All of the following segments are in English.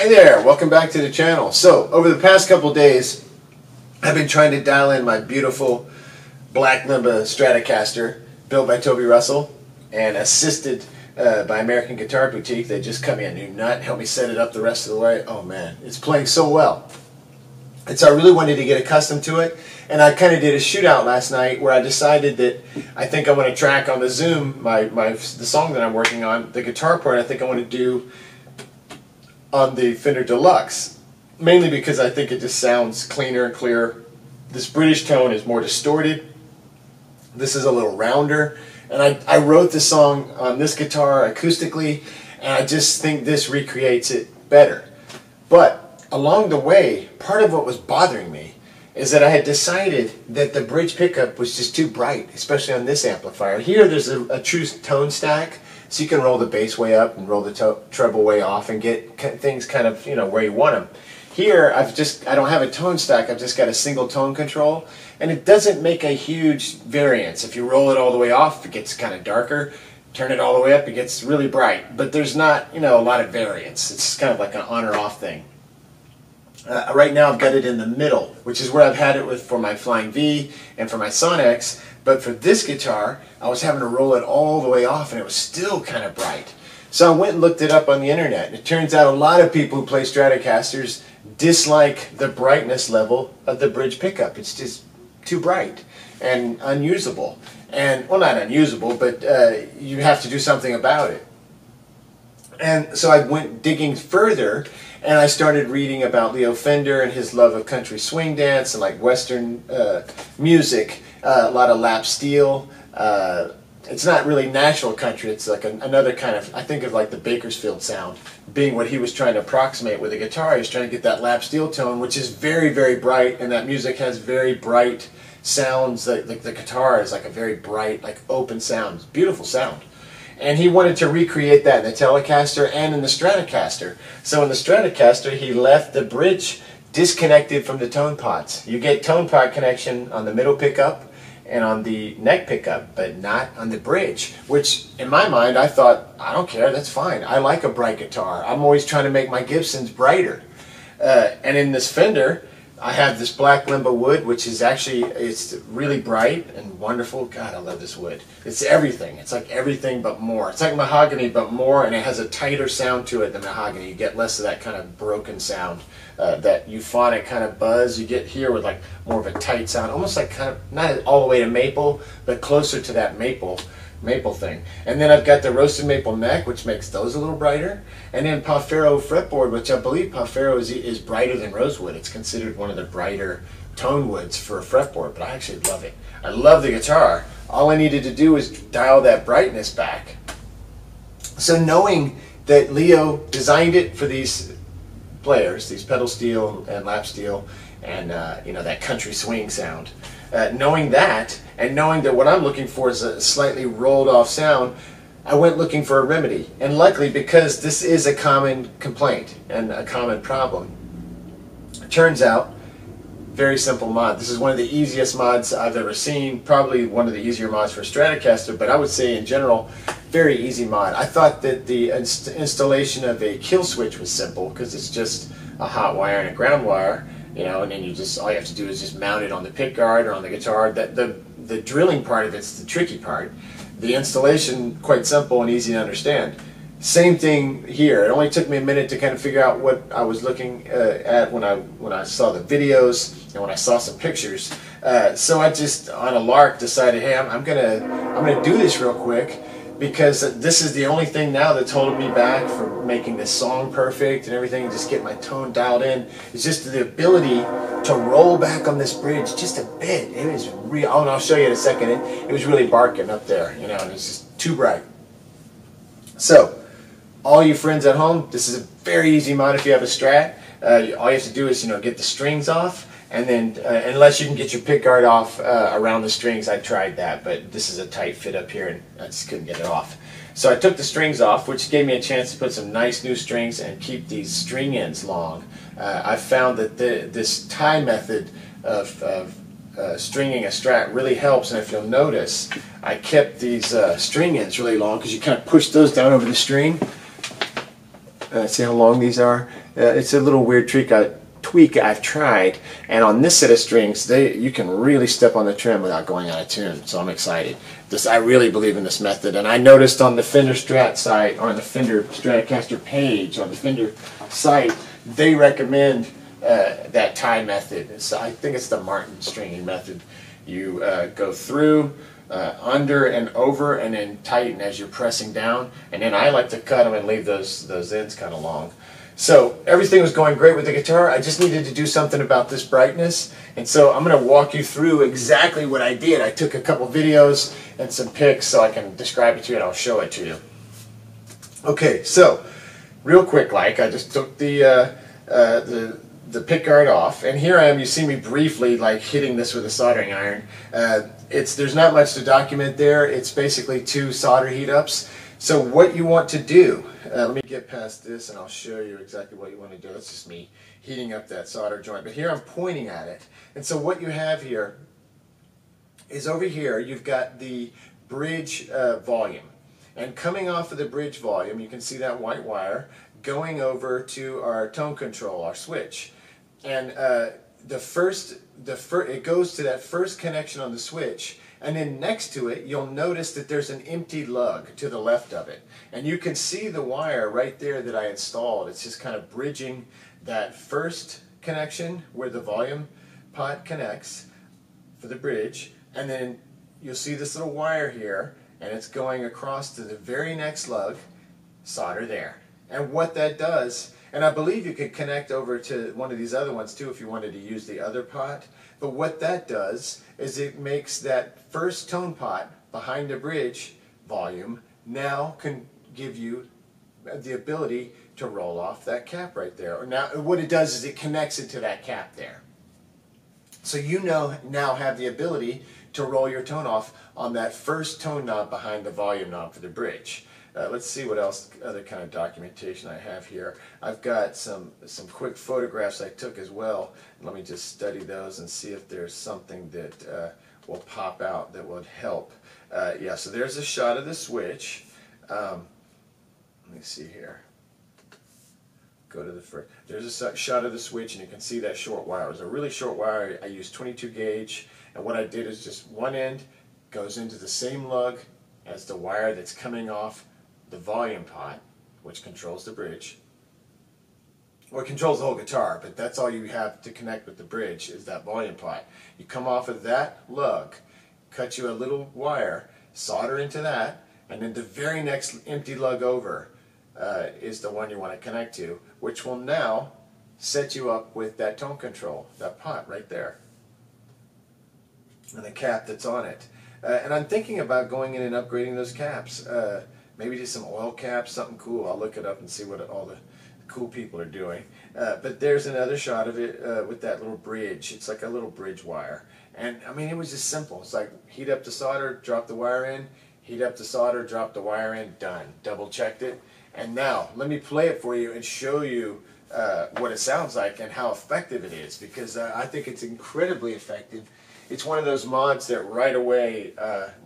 Hi there, welcome back to the channel. So, over the past couple days, I've been trying to dial in my beautiful black limba Stratocaster, built by Toby Russell, and assisted by American Guitar Boutique. They just cut me a new nut, helped me set it up the rest of the way. Oh man, it's playing so well. And so I really wanted to get accustomed to it, and I kind of did a shootout last night where I decided that I think I want to track on the Zoom the song that I'm working on, the guitar part I think I want to do on the Fender Deluxe, mainly because I think it just sounds cleaner and clearer. This British tone is more distorted. This is a little rounder, and I wrote the song on this guitar acoustically, and I just think this recreates it better. But along the way, part of what was bothering me is that I had decided that the bridge pickup was just too bright, especially on this amplifier. Here there's a true tone stack, so you can roll the bass way up and roll the treble way off and get things kind of, where you want them. Here I don't have a tone stack, I've just got a single tone control, and it doesn't make a huge variance. If you roll it all the way off, it gets kind of darker. Turn it all the way up, it gets really bright. But there's not, a lot of variance. It's kind of like an on or off thing. Right now I've got it in the middle, which is where I've had it for my Flying V and for my Sonics. But for this guitar, I was having to roll it all the way off, and it was still kind of bright. So I went and looked it up on the internet, and it turns out a lot of people who play Stratocasters dislike the brightness level of the bridge pickup. It's just too bright and unusable. And, well, not unusable, but you have to do something about it. And so I went digging further, and I started reading about Leo Fender and his love of country swing dance and like Western music, a lot of lap steel. It's not really national country, it's like another kind of, I think of like the Bakersfield sound, being what he was trying to approximate with the guitar. He was trying to get that lap steel tone, which is very, very bright, and that music has very bright sounds. Like the guitar is like a very bright, like open sound, beautiful sound. And he wanted to recreate that in the Telecaster and in the Stratocaster. So in the Stratocaster, he left the bridge disconnected from the tone pots. You get tone pot connection on the middle pickup and on the neck pickup, but not on the bridge, which in my mind I thought, I don't care, that's fine. I like a bright guitar. I'm always trying to make my Gibsons brighter. And in this Fender, I have this black limba wood, which is actually, it's really bright and wonderful. God, I love this wood. It's everything. It's like everything but more. It's like mahogany but more, and it has a tighter sound to it than mahogany. You get less of that kind of broken sound, that euphonic kind of buzz you get here with like more of a tight sound, almost like kind of, not all the way to maple, but closer to that maple thing. And then I've got the roasted maple neck, which makes those a little brighter, and then Pafero fretboard, which I believe Pafero is brighter than rosewood. It's considered one of the brighter tone woods for a fretboard, but I actually love it. I love the guitar. All I needed to do was dial that brightness back. So knowing that Leo designed it for these players, these pedal steel and lap steel, and that country swing sound, knowing that, and knowing that what I'm looking for is a slightly rolled off sound, I went looking for a remedy. And luckily, because this is a common complaint and a common problem, it turns out, very simple mod. This is one of the easiest mods I've ever seen, probably one of the easier mods for Stratocaster, but I would say in general, very easy mod. I thought that the installation of a kill switch was simple, because it's just a hot wire and a ground wire, and then all you have to do is just mount it on the pick guard or on the guitar. The drilling part of it's the tricky part. The installation, quite simple and easy to understand. Same thing here. It only took me a minute to kind of figure out what I was looking at when I saw the videos and when I saw some pictures. So I just, on a lark, decided, hey, I'm gonna do this real quick, because this is the only thing now that's holding me back from making this song perfect and everything, just get my tone dialed in. It's just the ability to roll back on this bridge just a bit. It was real. Oh, and I'll show you in a second. It was really barking up there, and it's just too bright. So, all you friends at home, this is a very easy mod if you have a Strat. All you have to do is, get the strings off. And then, unless you can get your pickguard off around the strings, I tried that, but this is a tight fit up here, and I just couldn't get it off. So I took the strings off, which gave me a chance to put some nice new strings and keep these string ends long. I found that this tie method of stringing a Strat really helps, and if you'll notice, I kept these string ends really long, because you kind of push those down over the string, See how long these are? It's a little weird tweak I've tried, and on this set of strings, you can really step on the trim without going out of tune. So I'm excited. I really believe in this method, and I noticed on the Fender Strat site, or on the Fender Stratocaster page on the Fender site, they recommend that tie method. So I think it's the Martin stringing method. You go through, under and over, and then tighten as you're pressing down. And then I like to cut them and leave those ends kind of long. So everything was going great with the guitar. I just needed to do something about this brightness. And so I'm going to walk you through exactly what I did. I took a couple videos and some pics so I can describe it to you, and I'll show it to you. Okay, so real quick, I just took the pick guard off, and here I am. You see me briefly hitting this with a soldering iron. There's not much to document there. It's basically 2 solder heat ups. So what you want to do, let me get past this and I'll show you exactly what you want to do. That's just me heating up that solder joint. But here I'm pointing at it. And so what you have here is over here you've got the bridge volume. And coming off of the bridge volume, you can see that white wire going over to our tone control, our switch. And it goes to that first connection on the switch, and then next to it you'll notice that there's an empty lug to the left of it, and you can see the wire right there that I installed. It's just kind of bridging that first connection where the volume pot connects for the bridge, and then you'll see this little wire here, and it's going across to the very next lug, solder there. And what that does, and I believe you could connect over to one of these other ones too if you wanted to use the other pot, but what that does is it makes that first tone pot behind the bridge volume now can give you the ability to roll off that cap right there. Now what it does is it connects it to that cap there. So you now have the ability to roll your tone off on that first tone knob behind the volume knob for the bridge. Let's see what else, other kind of documentation I have here. I've got some quick photographs I took as well. Let me just study those and see if there's something that will pop out that would help. Yeah, so there's a shot of the switch. Let me see here. Go to the first. There's a shot of the switch, and you can see that short wire. It was a really short wire. I used 22 gauge, and what I did is just one end goes into the same lug as the wire that's coming off the volume pot, which controls the bridge, or it controls the whole guitar, but that's all you have to connect with the bridge is that volume pot. You come off of that lug, cut you a little wire, solder into that, and then the very next empty lug over is the one you want to connect to, which will now set you up with that tone control, that pot right there, and the cap that's on it. And I'm thinking about going in and upgrading those caps. Maybe just some oil caps, something cool. I'll look it up and see what all the cool people are doing. But there's another shot of it with that little bridge. It's like a little bridge wire. And I mean, it was just simple. It's like heat up the solder, drop the wire in, heat up the solder, drop the wire in, done. Double checked it. And now, let me play it for you and show you what it sounds like and how effective it is, because I think it's incredibly effective. It's one of those mods that right away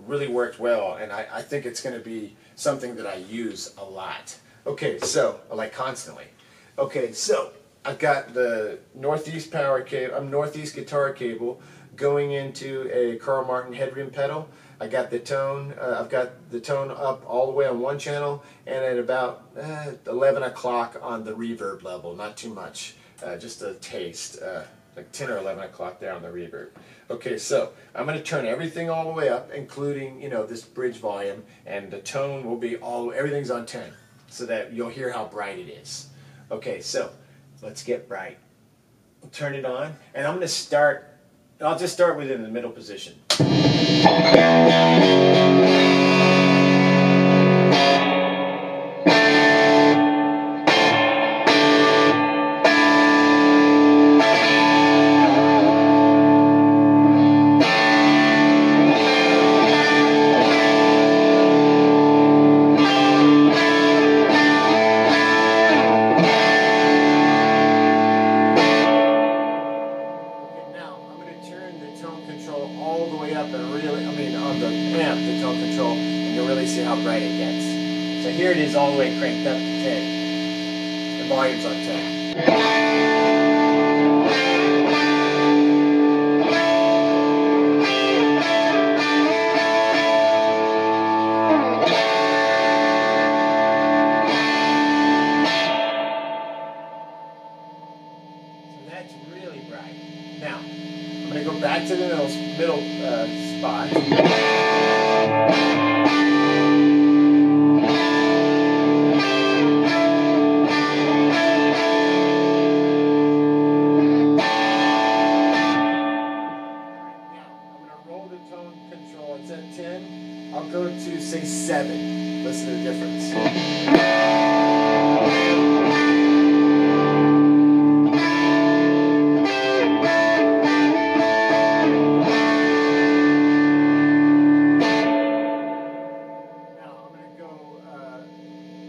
really worked well, and I think it's going to be something that I use a lot. Okay, so, like constantly. Okay, so I've got the Northeast power cable, Northeast guitar cable going into a Carl Martin headroom pedal. I got the tone, I've got the tone up all the way on one channel, and at about 11 o'clock on the reverb level, not too much, just a taste. Like 10 or 11 o'clock there on the reverb. Okay, so I'm going to turn everything all the way up, including, this bridge volume, and the tone will be everything's on 10, so that you'll hear how bright it is. Okay, so let's get bright. I'll turn it on, and I'm going to start, I'll just start with it in the middle position. See how bright it gets. So here it is all the way cranked up to 10. The volume's on 10. That's really bright. Now, I'm going to go back to the middle spot. Now, I'm going to roll the tone control. It's at 10. I'll go to, say, 7. Listen to the difference.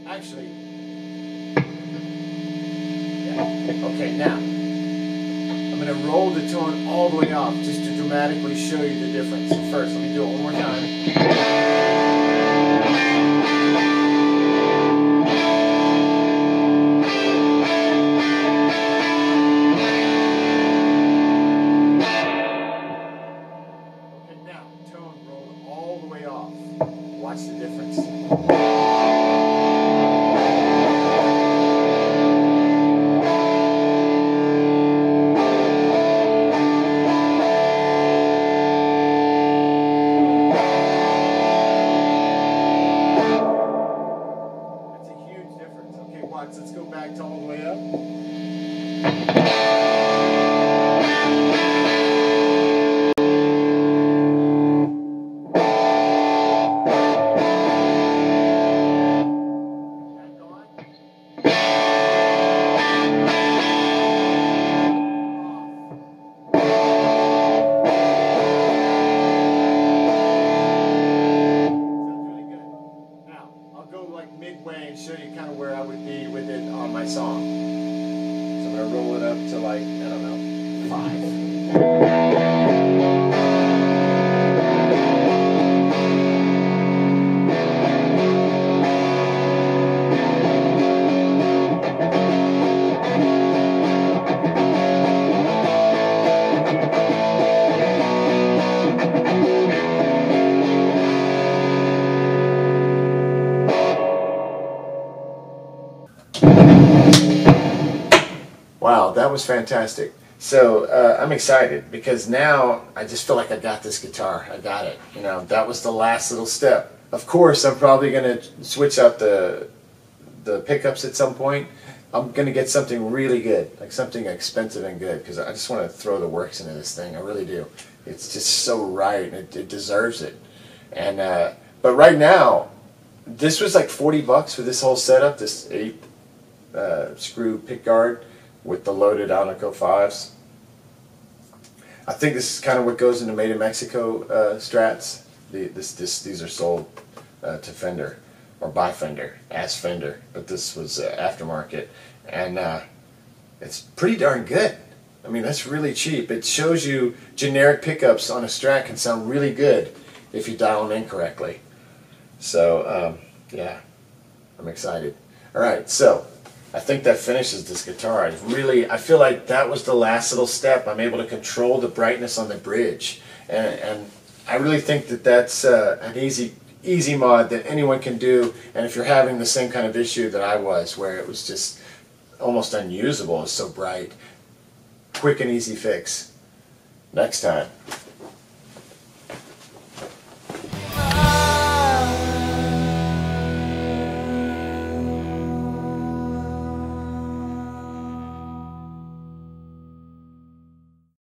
Actually, yeah. Okay, now I'm going to roll the tone all the way off just to dramatically show you the difference. So first, let me do it one more time. Okay, now tone rolled all the way off. Watch the difference. Let's go back to all the way up. Back on. Sounds really good. Now, I'll go like midway and show you kind of where I would be with it on my song. So I'm going to roll it up to like, I don't know, 5. Wow, that was fantastic. So I'm excited because now I just feel like I got this guitar. I got it. You know, that was the last little step. Of course, I'm probably going to switch out the pickups at some point. I'm going to get something really good, like something expensive and good, because I just want to throw the works into this thing. I really do. It's just so right, and it deserves it. And but right now, this was like $40 for this whole setup, this 8 screw pickguard with the loaded Alnico 5s. I think this is kind of what goes into Made in Mexico Strats. These are sold to Fender, or by Fender, as Fender, but this was aftermarket, and it's pretty darn good. I mean, that's really cheap. It shows you generic pickups on a Strat can sound really good if you dial them in correctly. So, yeah, I'm excited. All right, so I think that finishes this guitar. I feel like that was the last little step. I'm able to control the brightness on the bridge, and I really think that that's an easy mod that anyone can do. And if you're having the same kind of issue that I was, where it was just almost unusable, it's so bright, quick and easy fix. Next time.